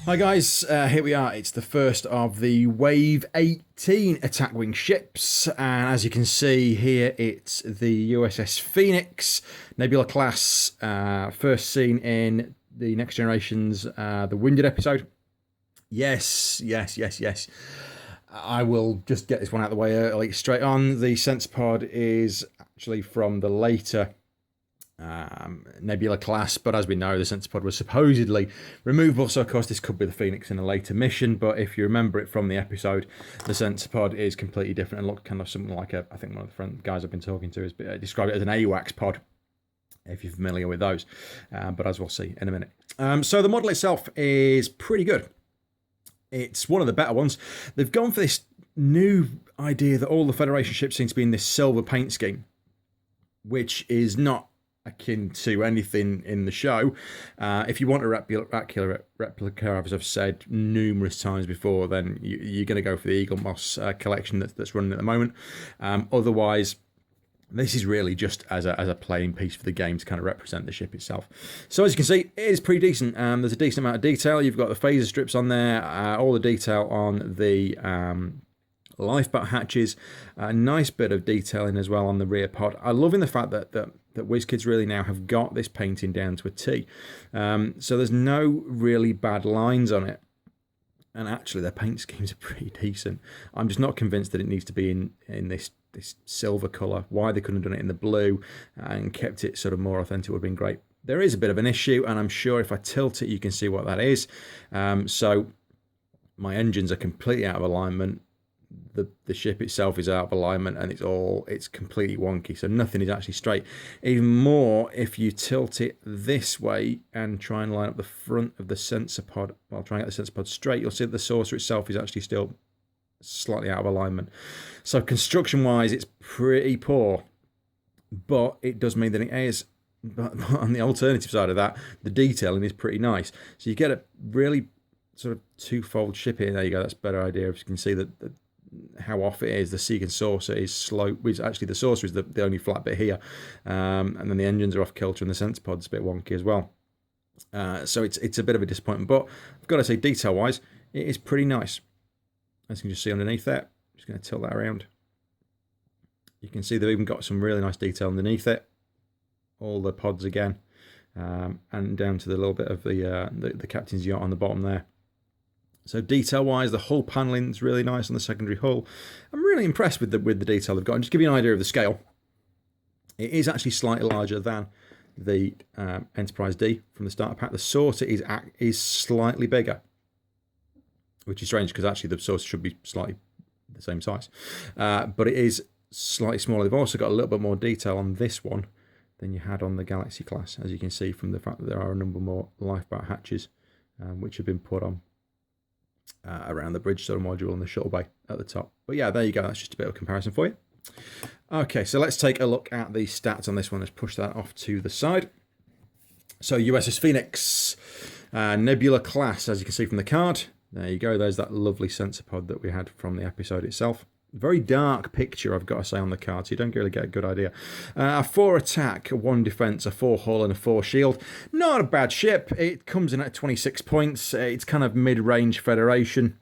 Hi guys, here we are. It's the first of the Wave 18 attack wing ships, and as you can see here, it's the USS Phoenix, Nebula class, first seen in the Next Generation's The Wounded episode. Yes. I will just get this one out of the way early, straight on. The sensor pod is actually from the later Nebula class, but as we know, the sensor pod was supposedly removable, so of course this could be the Phoenix in a later mission. But if you remember it from the episode, the sensor pod is completely different and looked kind of something like I think one of the guys I've been talking to has described it as an AWACS pod, if you're familiar with those, but as we'll see in a minute. So the model itself is pretty good. It's one of the better ones. They've gone for this new idea that all the Federation ships seem to be in this silver paint scheme, which is not akin to anything in the show. If you want a accurate replica, as I've said numerous times before, then you're going to go for the Eagle Moss collection that's running at the moment. Otherwise, this is really just as a playing piece for the game to kind of represent the ship itself. So as you can see, it is pretty decent. There's a decent amount of detail. You've got the phaser strips on there, all the detail on the lifeboat hatches, a nice bit of detailing as well on the rear pod. I'm loving the fact that WizKids really now have got this painting down to a T. So there's no really bad lines on it. And actually their paint schemes are pretty decent. I'm just not convinced that it needs to be in this silver colour. Why they couldn't have done it in the blue and kept it sort of more authentic would have been great. There is a bit of an issue, and I'm sure if I tilt it you can see what that is. So my engines are completely out of alignment. The ship itself is out of alignment, and it's completely wonky, so nothing is actually straight. Even more if you tilt it this way and try and line up the front of the sensor pod while trying to get the sensor pod straight, you'll see that the saucer itself is actually still slightly out of alignment. So construction wise it's pretty poor, but it does mean that it is. But on the alternative side of that, the detailing is pretty nice, so you get a really sort of twofold ship here. There you go, that's a better idea. If you can see that how off it is. The Seeker saucer is slow, which actually the saucer is the only flat bit here, and then the engines are off kilter and the sensor pod's a bit wonky as well. So it's a bit of a disappointment, but I've got to say, detail wise it is pretty nice. As you can just see underneath that, just going to tilt that around, you can see they've even got some really nice detail underneath it, all the pods again, and down to the little bit of the captain's yacht on the bottom there. So detail-wise, the hull panelling is really nice on the secondary hull. I'm really impressed with the detail they've got. And just to give you an idea of the scale, it is actually slightly larger than the Enterprise D from the starter pack. The saucer is slightly bigger, which is strange because actually the saucer should be slightly the same size. But it is slightly smaller. They've also got a little bit more detail on this one than you had on the Galaxy class, as you can see from the fact that there are a number more lifeboat hatches which have been put on around the bridge sort of module and the shuttle bay at the top. But yeah, there you go. That's just a bit of a comparison for you. Okay, so let's take a look at the stats on this one. Let's push that off to the side. So USS Phoenix, Nebula class, as you can see from the card. There you go. There's that lovely sensor pod that we had from the episode itself. Very dark picture, I've got to say, on the card, so you don't really get a good idea. A 4 attack, 1 defense, a 4 hull, and a 4 shield. Not a bad ship. It comes in at 26 points. It's kind of mid-range Federation.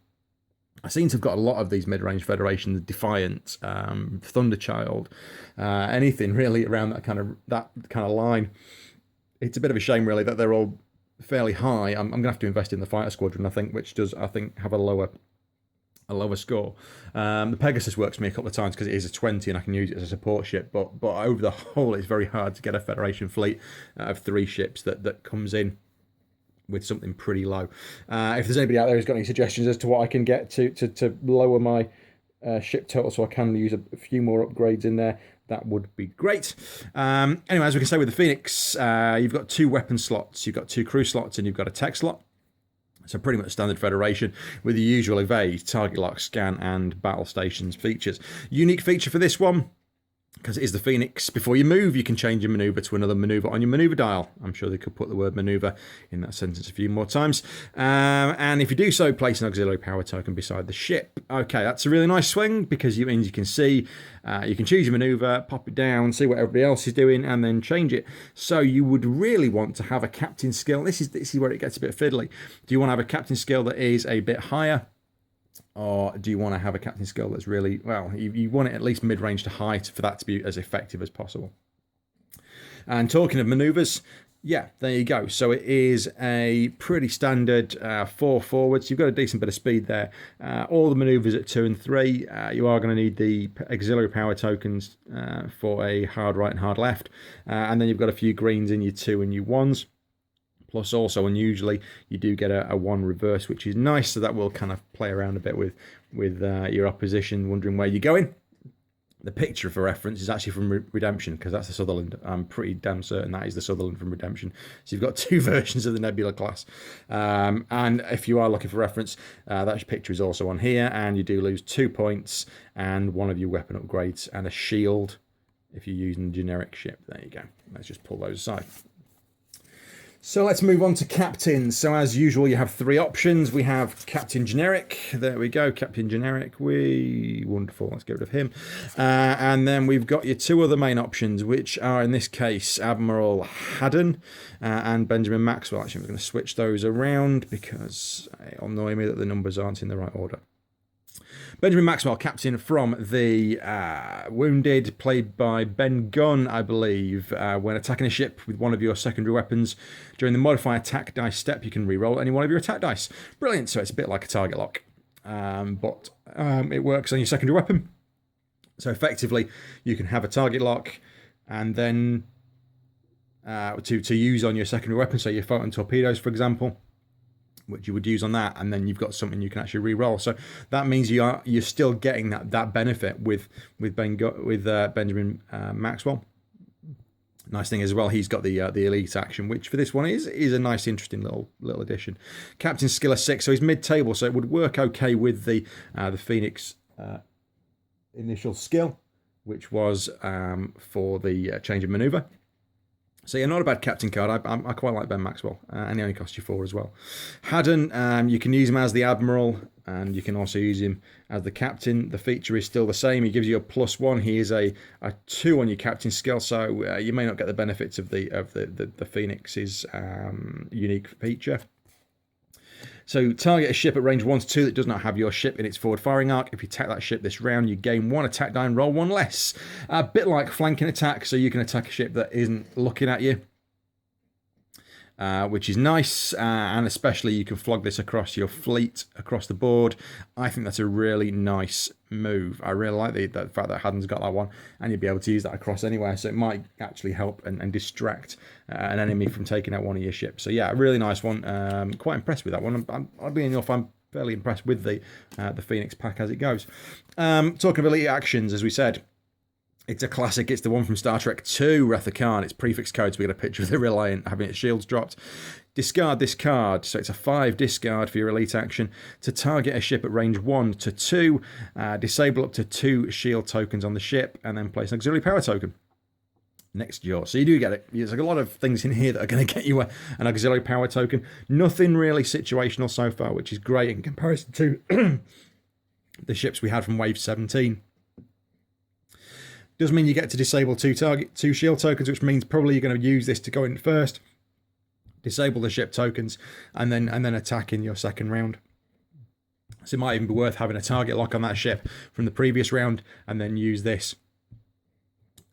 I seem to have got a lot of these mid-range Federations: Defiant, Thunderchild, anything really around that kind of line. It's a bit of a shame, really, that they're all fairly high. I'm going to have to invest in the fighter squadron, I think, which does, I think, have a lower score. The Pegasus works for me a couple of times because it is a 20 and I can use it as a support ship, but over the whole it's very hard to get a Federation fleet of 3 ships that comes in with something pretty low. If there's anybody out there who's got any suggestions as to what I can get to lower my ship total so I can use a few more upgrades in there, that would be great. Anyway, as we can say with the Phoenix, you've got 2 weapon slots, you've got 2 crew slots, and you've got a tech slot. So pretty much standard Federation with the usual evade, target lock, scan, and battle stations features. Unique feature for this one, because it is the Phoenix. Before you move, you can change your maneuver to another maneuver on your maneuver dial. I'm sure they could put the word maneuver in that sentence a few more times. And if you do so, place an auxiliary power token beside the ship. Okay, that's a really nice swing because it means you can see, you can choose your maneuver, pop it down, see what everybody else is doing, and then change it. So you would really want to have a captain skill. This is where it gets a bit fiddly. Do you want to have a captain skill that is a bit higher? Or do you want to have a captain skill that's really, well, you want it at least mid-range to high for that to be as effective as possible. And talking of maneuvers, yeah, there you go. So it is a pretty standard 4 forwards. You've got a decent bit of speed there. All the maneuvers at 2 and 3. You are going to need the auxiliary power tokens for a hard right and hard left. And then you've got a few greens in your 2 and your 1s. Plus, also, unusually, you do get a 1 reverse, which is nice. So that will kind of play around a bit with your opposition, wondering where you're going. The picture for reference is actually from Redemption, because that's the Sutherland. I'm pretty damn certain that is the Sutherland from Redemption. So you've got 2 versions of the Nebula class. And if you are looking for reference, that picture is also on here. And you do lose 2 points and 1 of your weapon upgrades and a shield if you're using a generic ship. There you go. Let's just pull those aside. So let's move on to captains. So as usual, you have 3 options. We have Captain Generic. There we go, Captain Generic. Wonderful, let's get rid of him. And then we've got your 2 other main options, which are in this case Admiral Haddon and Benjamin Maxwell. Actually, I'm going to switch those around because it'll annoy me that the numbers aren't in the right order. Benjamin Maxwell, captain from the Wounded, played by Ben Gunn, I believe. When attacking a ship with one of your secondary weapons, during the modify attack dice step, you can re-roll any one of your attack dice. Brilliant, so it's a bit like a target lock. But it works on your secondary weapon. So effectively, you can have a target lock and then to use on your secondary weapon, so your photon torpedoes, for example, which you would use on that, and then you've got something you can actually re-roll. So that means you're still getting that benefit with Benjamin Maxwell. Nice thing as well, he's got the elite action, which for this one is a nice, interesting little addition. Captain skill of 6, so he's mid-table, so it would work okay with the Phoenix initial skill, which was for the change of maneuver. So yeah, not a bad captain card. I quite like Ben Maxwell, and he only costs you 4 as well. Haddon, you can use him as the Admiral, and you can also use him as the captain. The feature is still the same. He gives you a +1. He is a 2 on your captain skill, so you may not get the benefits of the Phoenix's unique feature. So target a ship at range 1 to 2 that does not have your ship in its forward firing arc. If you attack that ship this round, you gain 1 attack die and roll 1 less. A bit like flanking attack, so you can attack a ship that isn't looking at you, which is nice, and especially you can flog this across your fleet, across the board. I think that's a really nice move. I really like the fact that Haddon's got that one, and you'll be able to use that across anywhere, so it might actually help and distract an enemy from taking out one of your ships. So yeah, a really nice one. Quite impressed with that one. Oddly enough, I'm fairly impressed with the Phoenix pack as it goes. Talking of elite actions, as we said, it's a classic. It's the one from Star Trek 2, Wrath of Khan. It's prefix code, so we get a picture of the Reliant having its shields dropped. Discard this card. So it's a 5 discard for your elite action to target a ship at range 1 to 2. Disable up to 2 shield tokens on the ship, and then place an auxiliary power token next to yours. So you do get it. There's a lot of things in here that are going to get you an auxiliary power token. Nothing really situational so far, which is great in comparison to the ships we had from Wave 17. Does mean you get to disable 2 shield tokens, which means probably you're going to use this to go in first, disable the ship tokens, and then attack in your second round. So it might even be worth having a target lock on that ship from the previous round, and then use this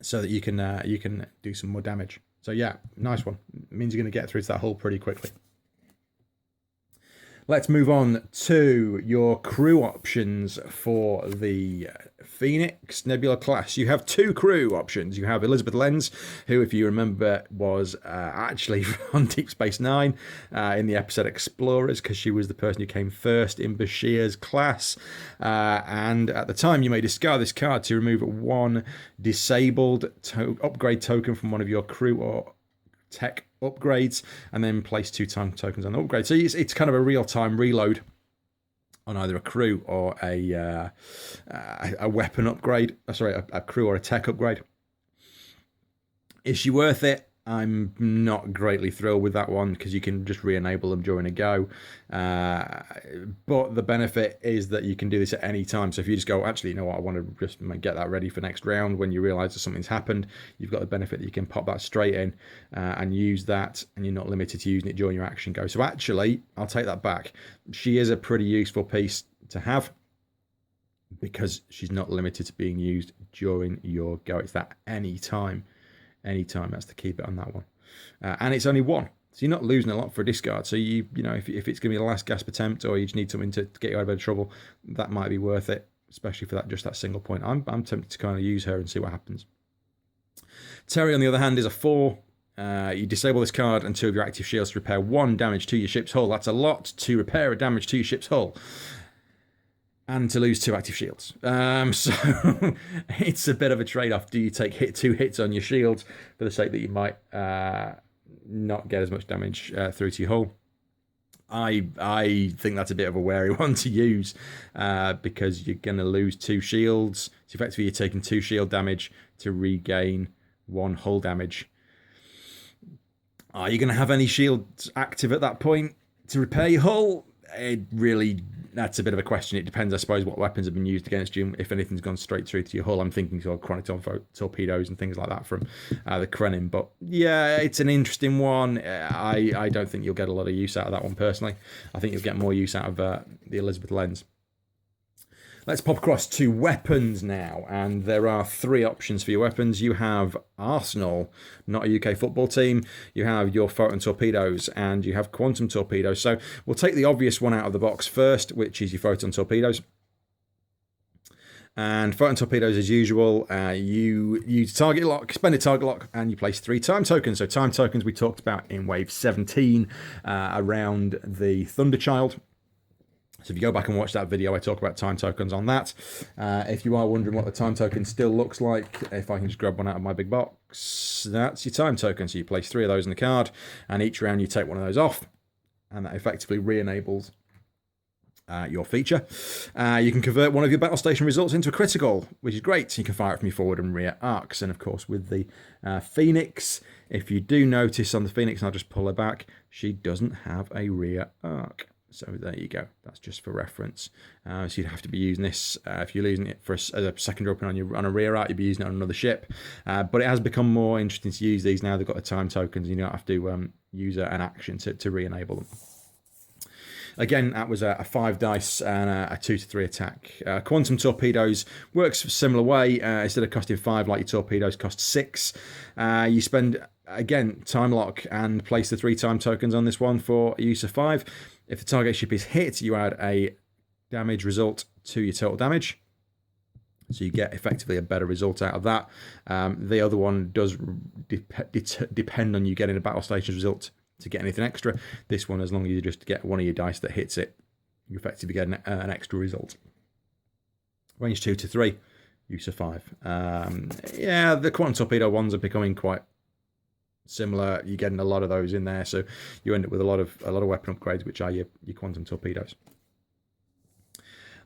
so that you can do some more damage. So yeah, nice one. It means you're going to get through to that hull pretty quickly. Let's move on to your crew options for the Phoenix Nebula class. You have 2 crew options. You have Elizabeth Lenz, who, if you remember, was actually on Deep Space Nine in the episode Explorers, because she was the person who came first in Bashir's class. And at the time, you may discard this card to remove 1 disabled upgrade token from one of your crew or tech upgrades, and then place 2 time tokens on the upgrade. So it's kind of a real-time reload on either a crew or a weapon upgrade. Sorry, a crew or a tech upgrade. Is she worth it? I'm not greatly thrilled with that one because you can just re-enable them during a go. But the benefit is that you can do this at any time. So if you just go, actually, you know what, I want to just get that ready for next round, when you realise that something's happened, you've got the benefit that you can pop that straight in and use that, and you're not limited to using it during your action go. So actually, I'll take that back. She is a pretty useful piece to have because she's not limited to being used during your go. It's that anytime. Anytime, that's the keep it on that one. And it's only one, so you're not losing a lot for a discard. So you know, if it's going to be the last gasp attempt, or you just need something to get you out of a bit of trouble, that might be worth it, especially for that single point. I'm tempted to kind of use her and see what happens. Terry, on the other hand, is a 4. You disable this card and 2 of your active shields to repair 1 damage to your ship's hull. That's a lot to repair a damage to your ship's hull. And to lose 2 active shields. So it's a bit of a trade-off. Do you take 2 hits on your shields for the sake that you might not get as much damage through to your hull? I think that's a bit of a wary one to use because you're going to lose 2 shields. So effectively you're taking 2 shield damage to regain 1 hull damage. Are you going to have any shields active at that point to repair your hull? That's a bit of a question. It depends, I suppose, what weapons have been used against you. If anything's gone straight through to your hull, I'm thinking sort of chronic torpedoes and things like that from the Krenin. But yeah, it's an interesting one. I don't think you'll get a lot of use out of that one personally. I think you'll get more use out of the Elizabeth lens. Let's pop across to weapons now, and there are 3 options for your weapons. You have Arsenal, not a UK football team. You have your photon torpedoes, and you have quantum torpedoes. So we'll take the obvious one out of the box first, which is your photon torpedoes. And photon torpedoes, as usual, you use target lock, spend a target lock, and you place 3 time tokens. So time tokens we talked about in wave 17 around the Thunderchild. So if you go back and watch that video, I talk about time tokens on that. If you are wondering what the time token still looks like, if I can just grab one out of my big box, that's your time token. So you place 3 of those in the card, and each round you take one of those off, and that effectively re-enables your feature. You can convert one of your battle station results into a critical, which is great. You can fire it from your forward and rear arcs. And of course, with the Phoenix, if you do notice on the Phoenix, and I'll just pull her back, she doesn't have a rear arc. So there you go. That's just for reference. So you'd have to be using this if you're using it for as a secondary weapon on a rear arc. You'd be using it on another ship. But it has become more interesting to use these now. They've got the time tokens. You don't have to use an action to re-enable them. Again, that was a 5 dice and a 2 to 3 attack. Quantum torpedoes works a similar way. Instead of costing 5 like your torpedoes cost 6. You spend, again, time lock and place the 3 time tokens on this one for a use of 5. If the target ship is hit, you add a damage result to your total damage. So you get effectively a better result out of that. The other one does depend on you getting a battle stations result to get anything extra. This one, as long as you just get one of your dice that hits it, you effectively get an extra result. Range 2 to 3, use of 5. Yeah, the quantum torpedo ones are becoming quite similar. You're getting a lot of those in there, so you end up with a lot of weapon upgrades, which are your quantum torpedoes.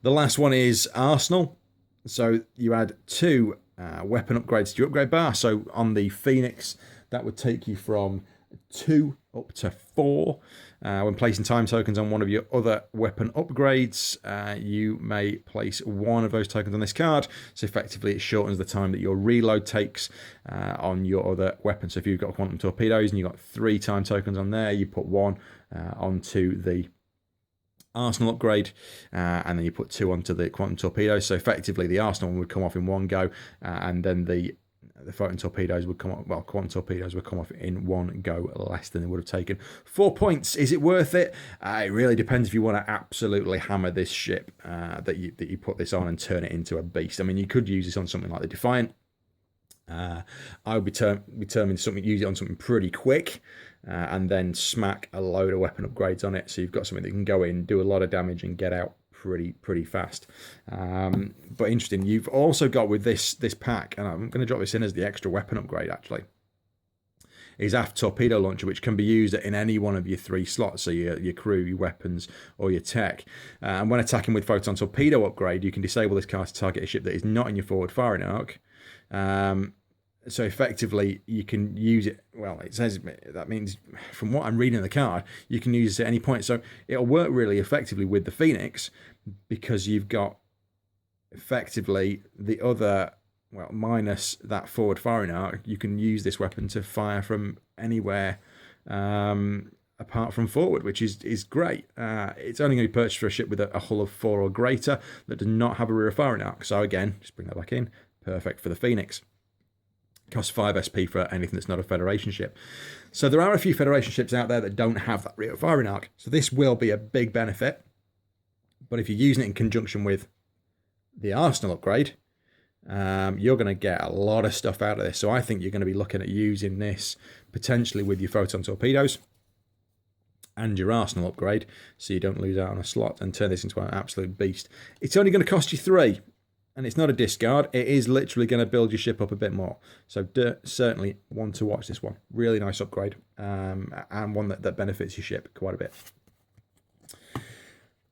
The last one is Arsenal. So you add 2 weapon upgrades to your upgrade bar. So on the Phoenix, that would take you from 2 up to 4. When placing time tokens on one of your other weapon upgrades, you may place 1 of those tokens on this card. So effectively it shortens the time that your reload takes on your other weapon. So if you've got quantum torpedoes and you've got 3 time tokens on there, you put 1 onto the Arsenal upgrade, and then you put 2 onto the quantum torpedoes. So effectively the Arsenal one would come off in one go, and then the photon torpedoes would come off, well, quantum torpedoes would come off in one go, less than they would have taken. 4 points. Is it worth it? It really depends if you want to absolutely hammer this ship, that you put this on and turn it into a beast. I mean, you could use this on something like the Defiant. I would be determined to use it on something pretty quick, and then smack a load of weapon upgrades on it, so you've got something that can go in, do a lot of damage, and get out pretty fast. But interesting, you've also got with this pack, and I'm going to drop this in as the extra weapon upgrade actually, is aft torpedo launcher, which can be used in any one of your 3 slots, so your crew, your weapons, or your tech. And when attacking with photon torpedo upgrade, you can disable this card to target a ship that is not in your forward firing arc. So effectively, you can use it. Well, it says that means, from what I'm reading in the card, you can use it at any point. So it'll work really effectively with the Phoenix, because you've got effectively the other, well, minus that forward firing arc. You can use this weapon to fire from anywhere apart from forward, which is great. It's only going to be purchased for a ship with a hull of 4 or greater that does not have a rear firing arc. So again, just bring that back in. Perfect for the Phoenix. Costs 5 SP for anything that's not a Federation ship. So there are a few Federation ships out there that don't have that rear firing arc. So this will be a big benefit. But if you're using it in conjunction with the Arsenal upgrade, you're going to get a lot of stuff out of this. So I think you're going to be looking at using this potentially with your photon torpedoes and your Arsenal upgrade, so you don't lose out on a slot, and turn this into an absolute beast. It's only going to cost you 3. And it's not a discard. It is literally going to build your ship up a bit more. So certainly one to watch, this one. Really nice upgrade. And one that benefits your ship quite a bit.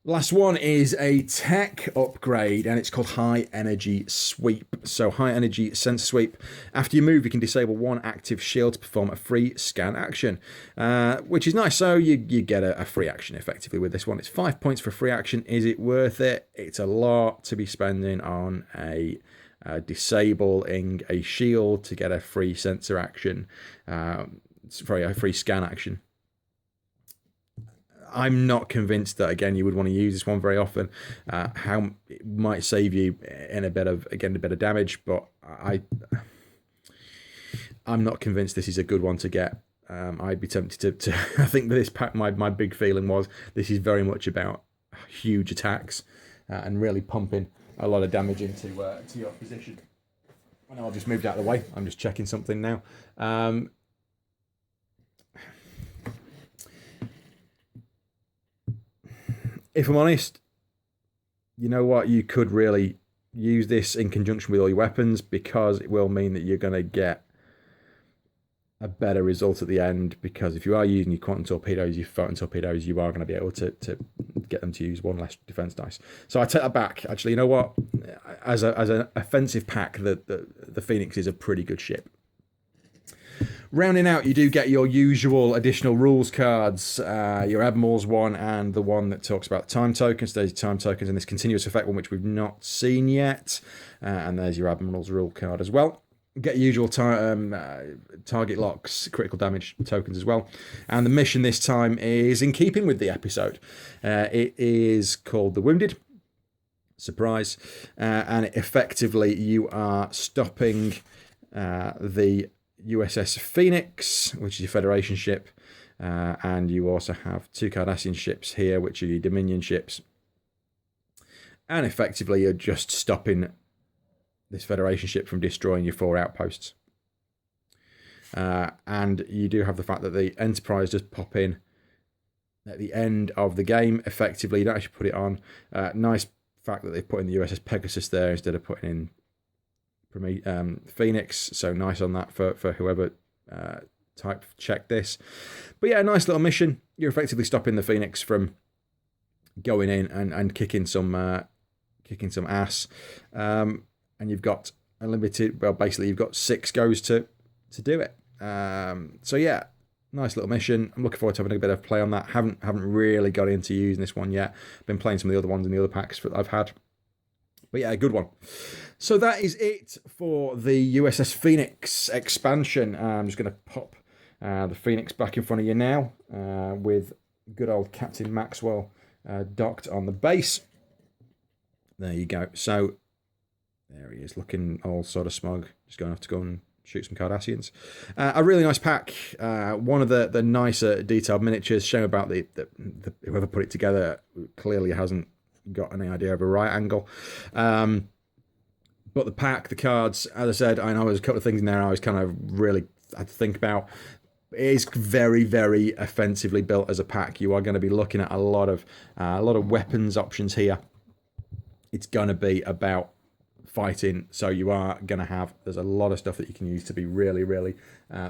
Last one is a tech upgrade, and it's called High Energy Sweep. So High Energy Sensor Sweep. After you move, you can disable 1 active shield to perform a free scan action, which is nice. So you get a free action effectively with this one. It's 5 points for free action. Is it worth it? It's a lot to be spending on a disabling a shield to get a free sensor action. Sorry, a free scan action. I'm not convinced that, again, you would want to use this one very often. How it might save you in a bit of damage, but I'm not convinced this is a good one to get. I'd be tempted to I think with this pack, my big feeling was this is very much about huge attacks and really pumping a lot of damage into your position. I know I've just moved out of the way. I'm just checking something now. If I'm honest, you know what? You could really use this in conjunction with all your weapons, because it will mean that you're going to get a better result at the end. Because if you are using your quantum torpedoes, your photon torpedoes, you are going to be able to get them to use 1 less defense dice. So I take that back. Actually, you know what? As an offensive pack, the Phoenix is a pretty good ship. Rounding out, you do get your usual additional rules cards, your Admiral's one, and the one that talks about time tokens. There's time tokens in this continuous effect one, which we've not seen yet. And there's your Admiral's rule card as well. Get usual target locks, critical damage tokens as well. And the mission this time is in keeping with the episode. It is called The Wounded. Surprise. And effectively, you are stopping the USS Phoenix, which is your Federation ship, and you also have 2 Cardassian ships here, which are your Dominion ships. And effectively, you're just stopping this Federation ship from destroying your 4 outposts. And you do have the fact that the Enterprise does pop in at the end of the game. Effectively, you don't actually put it on. Nice fact that they've put in the USS Pegasus there instead of putting in Phoenix, so nice on that for whoever checked this. But yeah, a nice little mission. You're effectively stopping the Phoenix from going in and kicking some ass, and you've got unlimited. Well, basically, you've got 6 goes to do it. So yeah, nice little mission. I'm looking forward to having a bit of play on that. Haven't really got into using this one yet. Been playing some of the other ones in the other packs that I've had. But yeah, a good one. So that is it for the USS Phoenix expansion. I'm just going to pop the Phoenix back in front of you now with good old Captain Maxwell docked on the base. There you go. So there he is, looking all sort of smug. Just going to have to go and shoot some Cardassians. A really nice pack. One of the nicer detailed miniatures. Shame about the whoever put it together clearly hasn't got any idea of a right angle. But the pack, the cards, as I said, I know there's a couple of things in there I was kind of really had to think about. It is very, very offensively built as a pack. You are going to be looking at a lot of weapons options here. It's going to be about fighting. So you are going to have, there's a lot of stuff that you can use to be really, really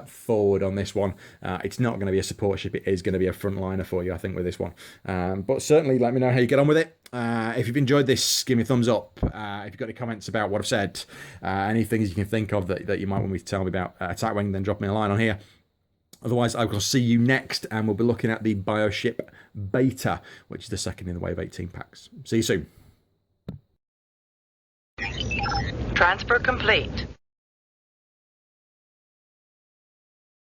forward on this one. It's not going to be a support ship. It is going to be a frontliner for you, I think, with this one. But certainly let me know how you get on with it. If you've enjoyed this, give me a thumbs up. If you've got any comments about what I've said, any things you can think of that you might want me to tell me about Attack Wing, then drop me a line on here. Otherwise, I will see you next, and we'll be looking at the Bioship Beta, which is the second in the Wave 18 packs. See you soon. Transfer complete.